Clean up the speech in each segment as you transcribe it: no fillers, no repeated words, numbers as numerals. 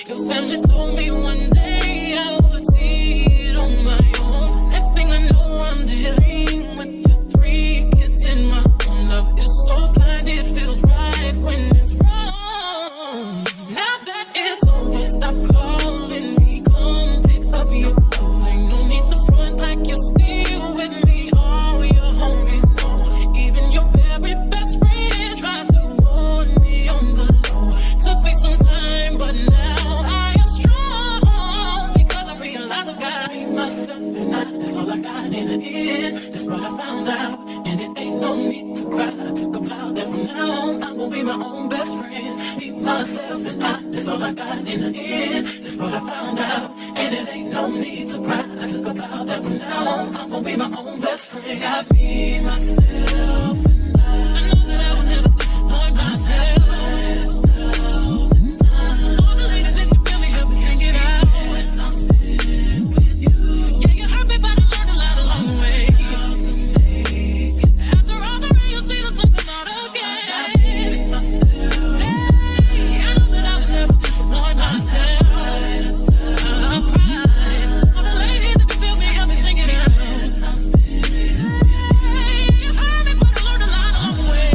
Your family told me one day I would see it on my own. Next thing I know, I'm dealing with your 3 kids in my own. Love is so blind, it feels right when it's wrong. Now that it's over, stop calling me. Come pick up your clothes. Ain't no need to front like you're still with me. All your homies know. Even your very best friend tried to warn me on the low. Took me some time, but now I am strong. Because I realize I've got to be myself, and that's all I got in the end. That's what I found out, and it ain't no need to cry. I took a vow that from now on I'm gonna be my own best friend. Be myself, and that's all I got in the end. That's what I found out, and it ain't no need to cry. I took a vow that from now on I'm gonna be my own best friend. Got me, myself, and I know that I will never disappoint myself. All the ladies, if you feel me, help me sing it out. I'm sitting with you. Yeah, you hurt me, but I learned a lot along the way. After all the rain, you'll see the sun come out again. Hey, I know that I will never disappoint myself. I'm crying. All the ladies, if you feel me, help me sing it out. I'm sitting with you. You hurt me, but I learned a lot along the way.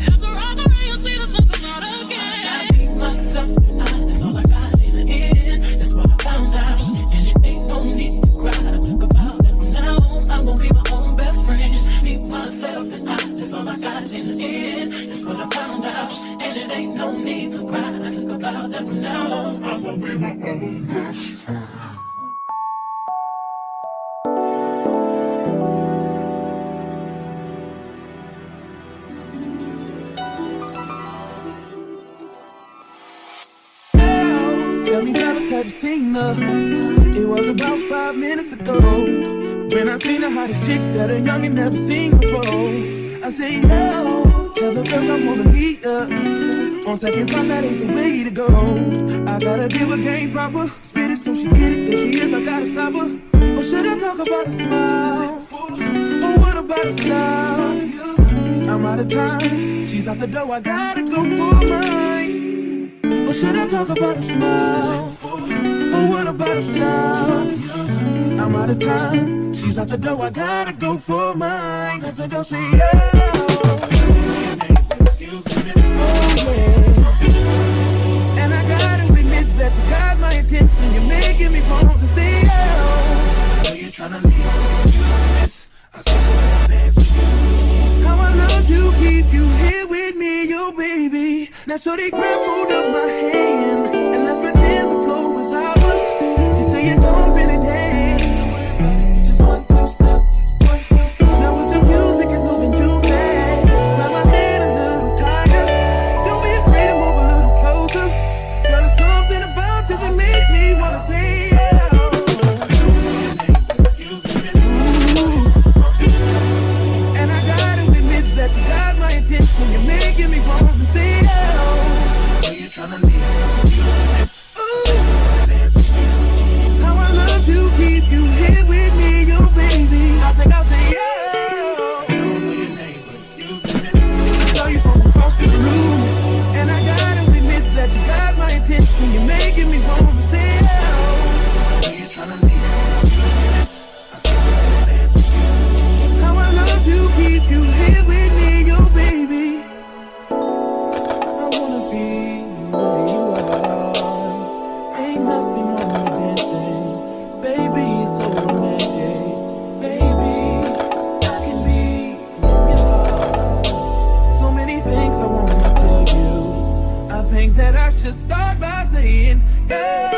After all the rain, you'll see the sun come out again. I be myself, and that's all I got in the end. That's what I found out, and it ain't no need to cry. I took a vow that from now on I'm gonna be my own best friend. Be myself, and that's all I got in the end. That's what I found out, and it ain't no need to cry. I took a vow that from now on I'm gonna be my own best friend. Tell me, fellas, have you seen her? It was about 5 minutes ago when I seen her hottest chick that a youngin' never seen before. I say, yo, tell the girls I wanna meet her. On second thought, that ain't the way to go. I gotta give her game proper, spit it so she get it. There she is, I gotta stop her. Or should I talk about a smile? Or what about a style? I'm out of time, she's out the door, I gotta go for mine. Or should I talk about a smile? Or what about a style? I'm out of time, she's out the door, I gotta go for mine. Let the girl say, yeah. Excuse me, miss. Oh, yeah. And I gotta admit that you got my attention. You're making me want to say, oh. I know you're trying to leave, miss. I saw you dance with you. How I love to keep you here with me, yo, baby. Now, so they grab hold of my hand, and let's pretend the flow is ours. You say you don't really dance. Don't worry about it, we just one, two step. Now with the music, it's moving too fast. Now my head a little tired. Don't be afraid to move a little closer. Girl, there's something about you that makes me wanna say, yeah. Excuse me, miss. And I gotta admit that you got my attention. You're making me want to say, yeah. You're trying to leave. How I love to keep you here with me, yo, baby. I think I'll say, yeah. I don't know your name, but excuse me, miss. I saw you from across the room, and I gotta admit that you got my attention. You're making me want to say, yeah. You're trying to leave. I see you dance with you. How I love to keep you here with me, yo, baby. I wanna be where you are. Ain't nothing wrong with dancing. Baby, it's so romantic. Baby, I can be in your heart. So many things I wanna tell you. I think that I should start by saying, yeah.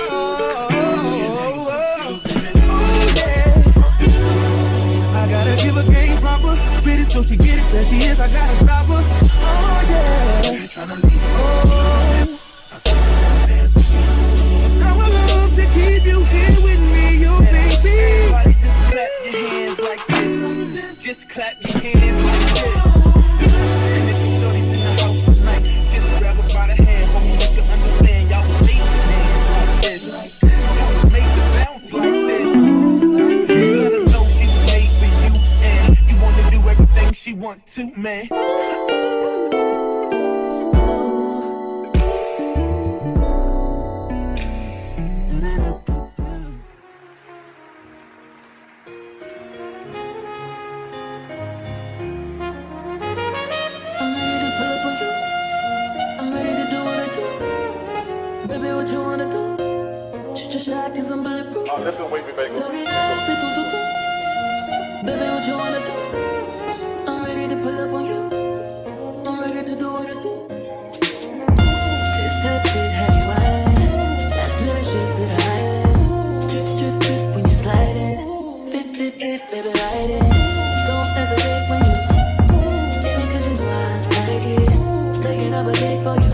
I gotta give her game proper, spit it so she get it. There she is, I gotta stop her. Oh yeah. You're tryna leave. Oh, I saw you dance with you. How I love to keep you here with me, you baby. Everybody just clap your hands like this. Just clap your hands like this. And if you shorty's in the house tonight, just grab her by the hand, homie, you can understand. Y'all can make the dance like this. Y'all make the bounce like this. You gotta know she was made for you, and you wanna do everything she want to, man. Listen, wavy bagels. Baby, what you wanna do? I'm ready to pull up on you. I'm ready to do what I do. This type shit have you wildin'. Last minute shit to the highest. Drip, drip, drip when you sliding. Bip, bip, bip, baby, ride it. Don't hesitate when you get it 'cause you know I like it. Taking up a date for you.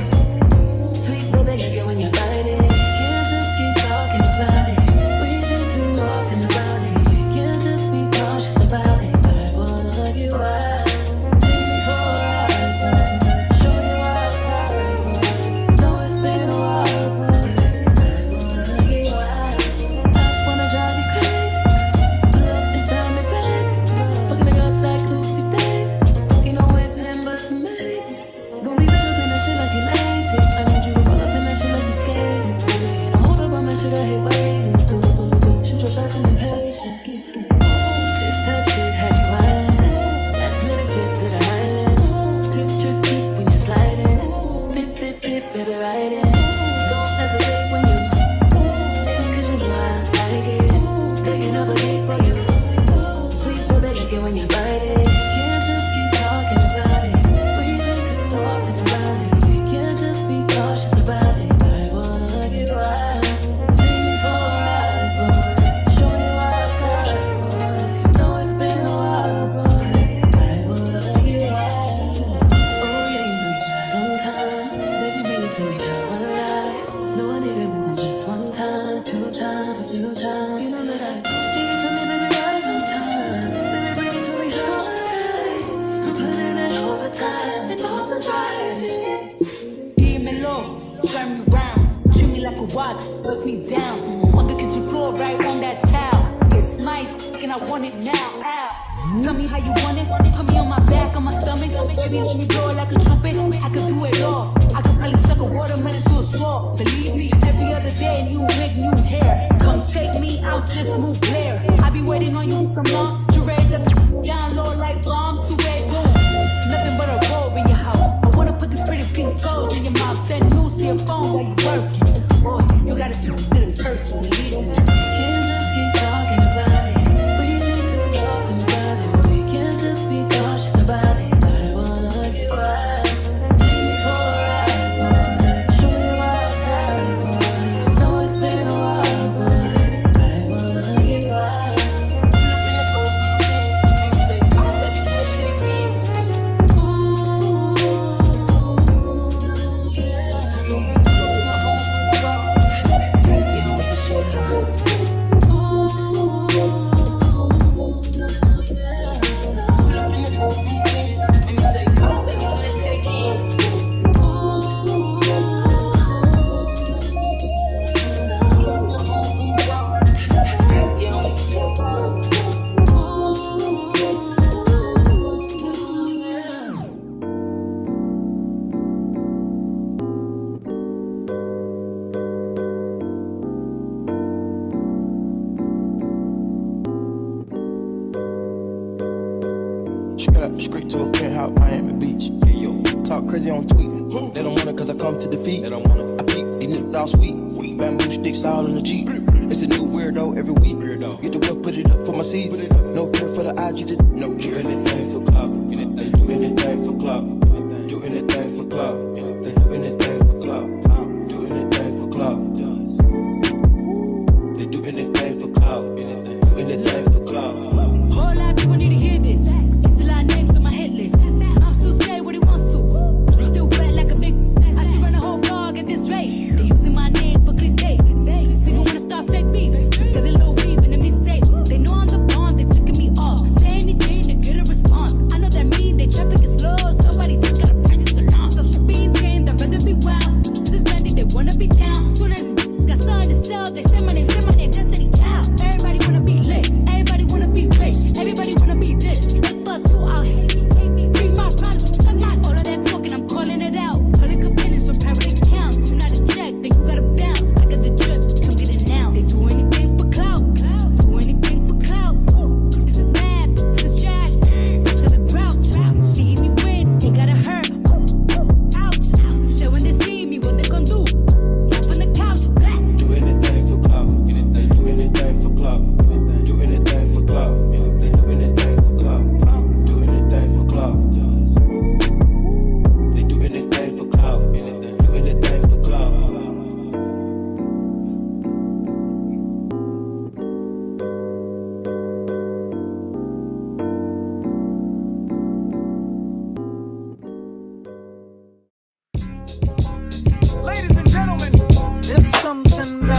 Sweet baby, like it when you bite it. Can't just keep talking about it. We've been too often about it. Can't just be cautious about it. I wanna hug you right. Take me for a ride, boy. Show me your outside, boy. Know it's been a while, boy. I wanna hug you right. I wanna drive you crazy. Pull up and tell me, baby. Fucking it up like Lucy days. Ain't no way for him but to make. Don't be better than that shit like you lazy. I need you to roll up in that shit like you scared. Don't hold up on that shit, I hate waiting. Shoot your shot and be patient. This type shit have you wildin'. Last minute trips to the highlands. Drip, drip, drip when you sliding. Bip, bip, bip, baby, ride it. Don't hesitate when you take me 'cause you know I like it. Taking up a date for you. Sweet baby, like it when you bite it. Can't just keep talking about it. We've been too often about it. Can't just be cautious about it. I wanna hug you right. Take me for a ride, boy. Show me your outside, boy. Know it's been a while, boy. I wanna hug you right. Oh yeah, you know you tried on time. Baby, bring it to me, try one lie. No, I need it more than just one time, 2 times, a few times. You know that I need it to me, baby, right on time. Baby, bring it to me, try one lie. I'm putting in overtime and overdrive. Dímelo, turn me round, treat me like a watch, bust me down. On the kitchen floor, right on that towel. It's my and I want it now. Ow. Tell me how you want it. Put me on my back, on my stomach. Baby, let me blow it like a trumpet. I could do it all. I could probably suck a watermelon through a straw. Believe me, every other day, new wig, new hair. Come take me out, just move there. I be waiting on you some more. Jurade up down low like bombs. Suede boom. Nothing but a robe in your house. I wanna put these pretty pink toes in your mouth. Send news to your phone while you working. Boy, you gotta see it in person. Believe me. Can't just keep talking about it. We've been too often about it. We can't just be cautious about it. I wanna hug you right. Take me for a ride, boy. Show me your outside, boy. Know it's been a while, boy. I wanna hug you right. Look in the cold, and you say, let me do that shit again. Ooh, yeah. You don't make the shit hot. Straight up, straight to a penthouse, Miami Beach. Hey, yo, talk crazy on tweets. They don't want it 'cause I come to defeat. They don't want it. I peek, these niggas all sweet. Bamboo sticks all in the Jeep. It's a new weirdo every week. Get the whip, put it up for my seeds. No care for the IG, just no care. Anything for club. They do anything for club. Do anything for club. They do anything for club. Do anything for club. They do anything for club. Do anything for club. Whole lot of people need to hear this. It's a lot of names on my hit list. I'm still say what he wants to. Still wet like a big. I should run a whole blog at this rate. They using my name for clickbait. They even wanna start fake beef. Just sell a little weave in the mixtape. They know I'm the bomb. They ticking me off. Say anything to get a response. I know that mean they traffic is slow. Somebody just gotta practice along. So she being tame. They'd rather be wild. This is bandit. They wanna be down. Soon as got something to sell, they say my name. Destiny Child. Everybody wanna be lit. Everybody wanna be rich. Everybody wanna be this. If us who out hate me. Bring my problems. All of that talking, I'm calling it out. Public opinions from private accounts. You're not a check, then you gotta bounce. Back of the drip, come get it now. They do anything for clout. Do anything for clout. This is mad, this is trash. This is the grouch. See me win, they gotta hurt. Ouch. So when they see me, what they gon' do? Up on the couch, back. Do anything for club.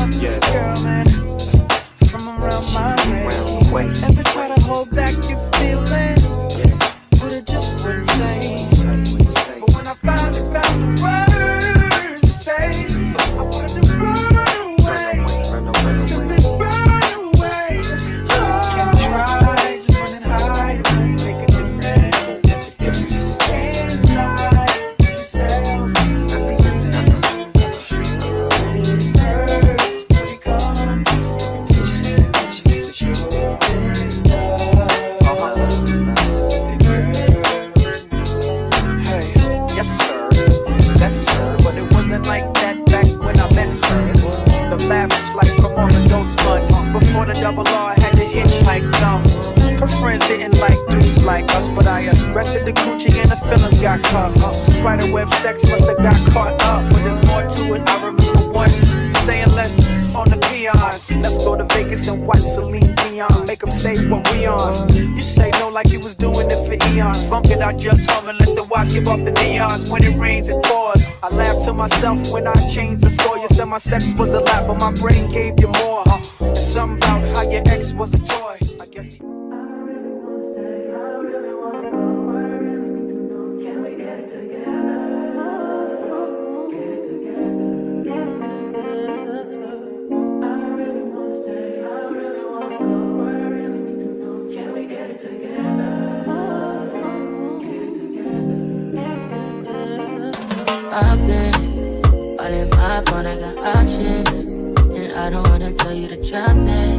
love this girl, man, from around my way. Ever try to hold back your feelings, but it just wouldn't say. But when I finally found the words to say, I wanted to run away, simply run away. Oh, can try to run and hide, it won't make a difference. Can't lie to yourself, it hurts when it comes to repetition, but you're in love. Hey, yes sir, that's her, but it wasn't like that back when I met her. The lavish life from all the ghost mud. Before the double R, I had to hitchhike some. Her friends didn't like dudes like us, but I arrested the coochie and the feelings got cuffed. Spiderweb sex must have got caught up, but there's more to it. I remember once saying let's on the peons. Let's go to Vegas and watch Celine Dion. Make them say what we on. You say no like you was doing it for eons. Funk it, I just hum and let the watch give off the neons. When it rains, it pours. I laugh to myself when I changed the score. You said my sex was a lot, but my brain gave you more. Something about how your ex was a toy. I guess I've been all in my phone, I got options. And I don't wanna tell you to drop it,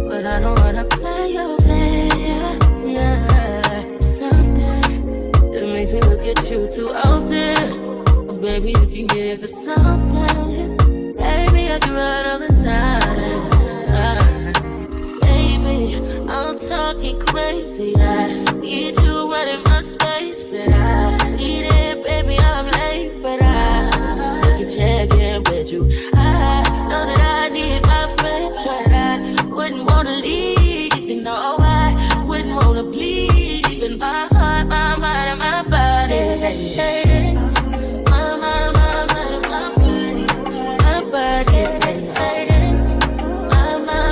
but I don't wanna play your fair. Yeah, something that makes me look at you too often. Oh, baby, you can give it something. Baby, I can run all the time. Baby, I'm talking crazy. I need you running my space, but I need it, baby. I'm late, but I still can check in with you. I know that I need my friends, but I wouldn't wanna leave. You know I wouldn't wanna bleed. Even my heart, my mind, and my body. My mind, my mind, my body. My body says my mind, my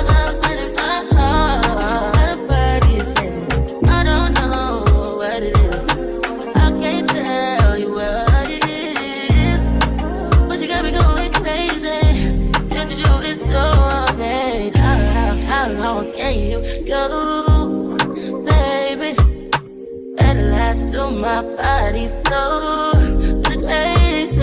mind, and my heart. My body says I don't know what it is. I can't tell you what it is, but you got me going crazy. Just to do is so amazing. How long can you go, baby? At last, till my body's so crazy.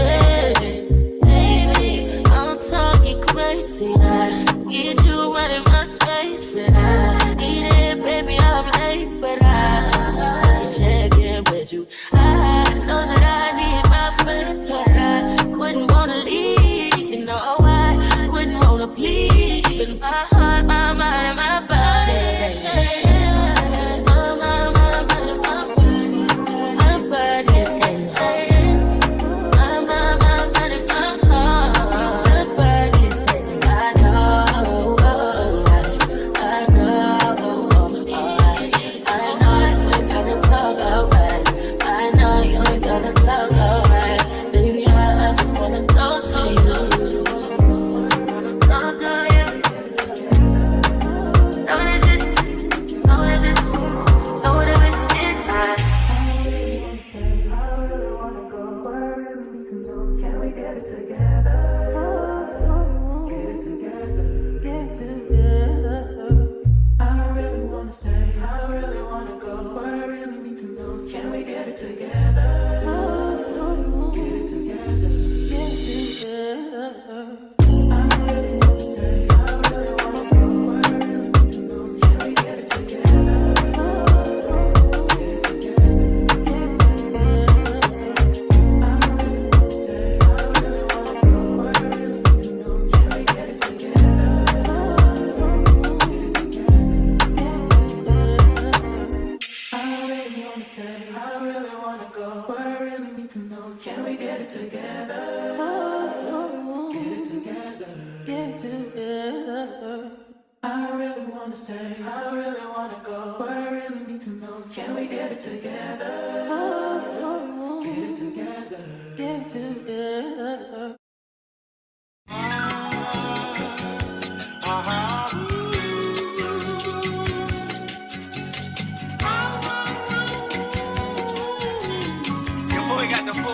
Baby, I'm talking crazy. I need you running my space, but I need it, baby. I'm late, but I still check in with you. I know that I need my friends, but I wouldn't wanna leave. You know I wouldn't wanna bleed. Even my heart, my mind, and my body. My body says my mind, my mind, and my heart. My body says I know, I know, I know you ain't gotta talk alright. I know you ain't gotta talk alright. Baby, I just wanna talk to you. Talk to you. Know that shit, know that shit, know what it is.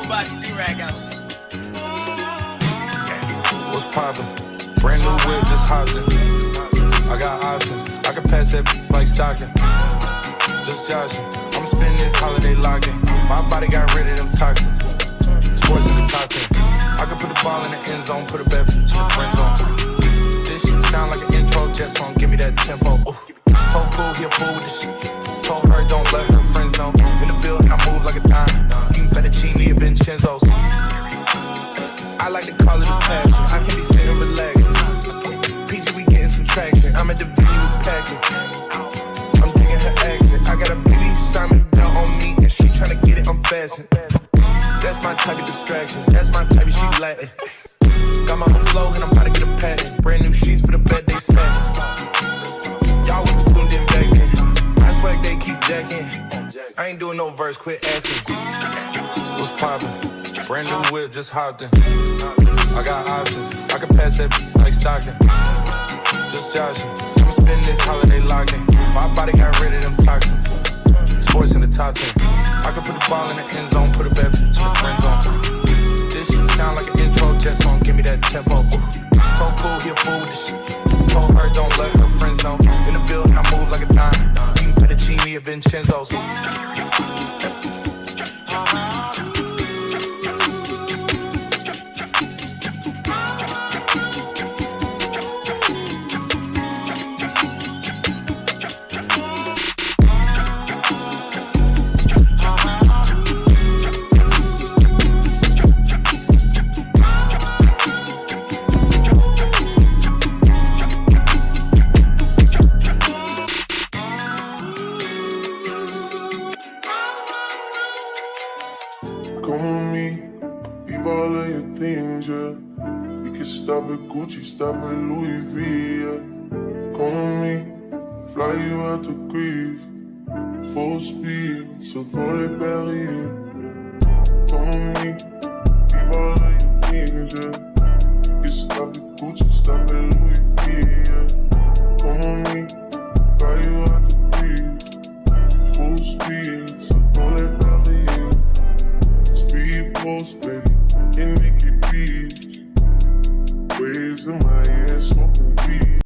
Nobody do-rag out. What's poppin'? Brand new whip, just hopped in. I got options, I can pass that like stocking. Just joshing, I'm spending this holiday locking. My body got rid of them toxins. Sports in the top 10. I can put the ball in the end zone, put a bad bitch in the friend zone. This shit sound like an intro jet song, give me that tempo. Ooh. Told cool, he a fool with the shit. Told her don't let her friends know. In the building, I move like a dime. Eating fettuccine or Vincenzo's. I like to call it a passion. I can be sitting relaxing. PG, we getting some traction. I'm at the venue, was packing. I'm digging her accent. I got a baby Simon belt on me, and she tryna get it unfastened. That's my type of distraction. That's my type of she Latin. Got my own flow and I'm about to get a patent. Brand new sheets for the bed they set. Y'all wasn't tuned in back then. I swag they keep jacking. I ain't doing no verse, quit asking. What's poppin'? Brand new whip, just hopped in. I got options, I can pass that like stocking. Just joshing, I'm spending this holiday locking. My body got rid of them toxins. Sports in the top 10. I can put the ball in the end zone, put a bad bitch in the friend zone. This shit sound like an intro jet song, give me that tempo. Ooh. Told cool, he a fool with the shit. Told her don't let her friends know. In the building, I move like a dime. Eating fettuccine or Vincenzo's. Gucci, stop at Louis V, yeah. Come with me, fly you out to Greece. Full speed, so for the belly, yeah. Come with me, leave all of your things, yeah. You stop at Gucci, stop at Louis V, yeah. Come with me, fly you out to Greece. Full speed, so for the belly, yeah. Speed post, baby.